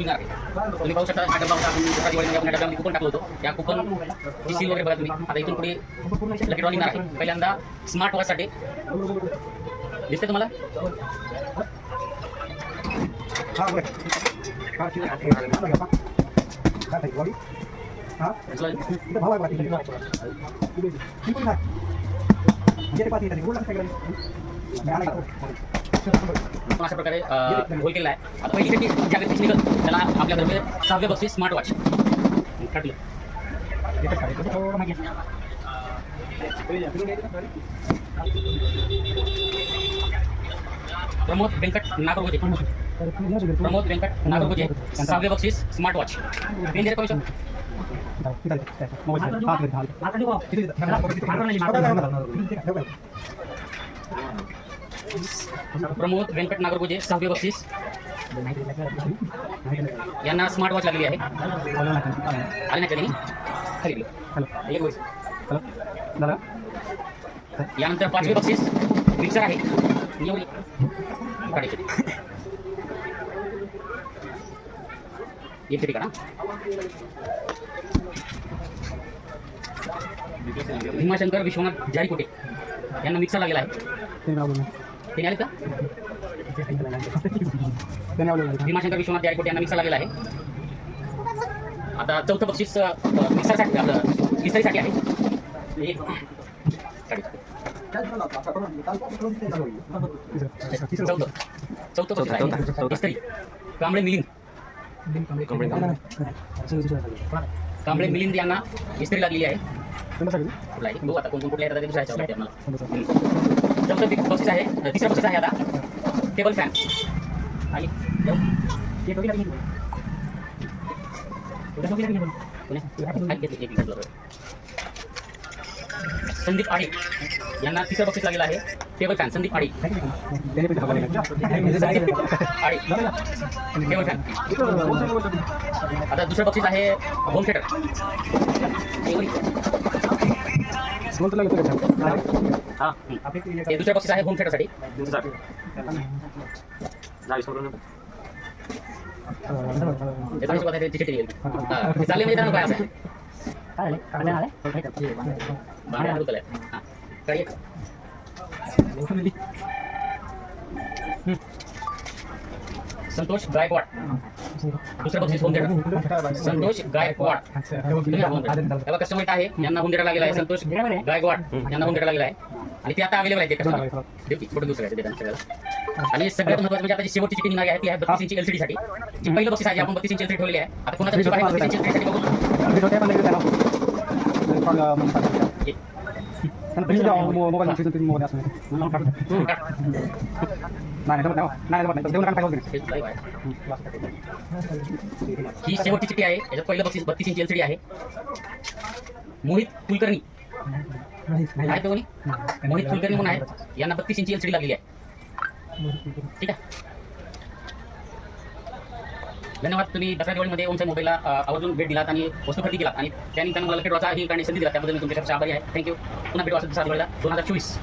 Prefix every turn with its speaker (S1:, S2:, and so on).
S1: निघणार आहे. तुम्ही पाहू शकता हा डब्बा होता, आपण दुसऱ्या दिवाळीमध्ये आपण डब्यामध्ये कुपन टाकलो होतो. त्या कुपनची सील वगैरे बघा तुम्ही. आता इथून पुढे लकी ड्रॉ निघणार आहे. पहिल्यांदा स्मार्ट वॉचसाठी दिसते तुम्हाला. अशा प्रकारे होल केलेला आहे. आता पहिली शेवटी ज्या व्यक्तीच निघत त्याला आपल्याकडे 6वे बक्षीस स्मार्ट वॉच काढलं. प्रमोद व्यंकट नागरगोजे 6वे बक्षीस स्मार्ट वॉच. प्रमोद व्यंकट नागरगोजे 6वे बक्षीस. यांना स्मार्ट वॉच लागली आहे. आले नाही कधी खरीदली. यानंतर 5वे बक्षीस मिक्सर आहे. एक तरी करा. भीमाशंकर विश्वनाथ जारीकोटे यांना मिक्सर लागलेला आहे. ते आले का? भीमाशंकर विश्वनाथ जारीकोटे यांना मिक्सर लागलेला आहे. आता 4थं बक्षीस मिक्सरसाठी आपलं इस्त्रीसाठी आहे. चौथं बक्षीस आहे इस्त्री कांबळे मिलिंद. कांबळे मिलिंद यांना इस्त्री लागलेली आहे. बघू आता कोण कुठल्या येतात ते दुसऱ्या ह्याच्यावर आम्हाला. चौथं बक्षीस आहे, तिसरं बक्षीस आहे आता टेबल फॅन. आणि संदीप आडी यांना तिसरं बक्षीस लागलेलं आहे. टेबल फॅन संदीप आडी. Table fan. आता दुसरं बक्षीस आहे होम थिएटर. हां हे दुसरं बक्षीस आहे होम थिएटरसाठी. चालले म्हणजे त्यांना काय असं संतोष गायकवाड दुसरं बक्षीस home theatre. Santosh Gaikwad customer आहे यांना होम थिएटर लागलेला आहे. संतोष गायकवाड यांना होम थिएटर लागलेला आहे आणि ते आता अवेलेबल आहे. फोटो दुसरं आहे. आणि सगळ्यात महत्त्वाचं म्हणजे आता जी शेवटची चिठी निघाली आहे ती आहे 32 इंची LCD साठी. जी पहिलं बक्षीस आहे आपण 32 इंची LCD ठेवलेली आहे. आता कोणाचा विषय आहे 32 इंची LCD साठी बघू. ही शेवटची चिठी आहे. याच्यात पहिलं बक्षीस 32 इंची LCD आहे. मोहित कुलकर्णी आहे कोणी? मोहित कुलकर्णी म्हणून आहे. यांना 32 इंची LCD लागलेली आहे. ठीक आहे. धन्यवाद. तुम्ही दसरा दिवाळीमध्ये ओमसाई मोबाईलला आवर्जून भेट दिलात आणि वस्तू खरेदी केलात आणि त्यांनी त्यांना मला लकी ड्रॉचा ही संधी दिला. त्याबद्दल मी तुमच्यासाठी आभारी आहे. थँक्यू. पुन्हा भेटू असं दसरा दिवाळीला 2024.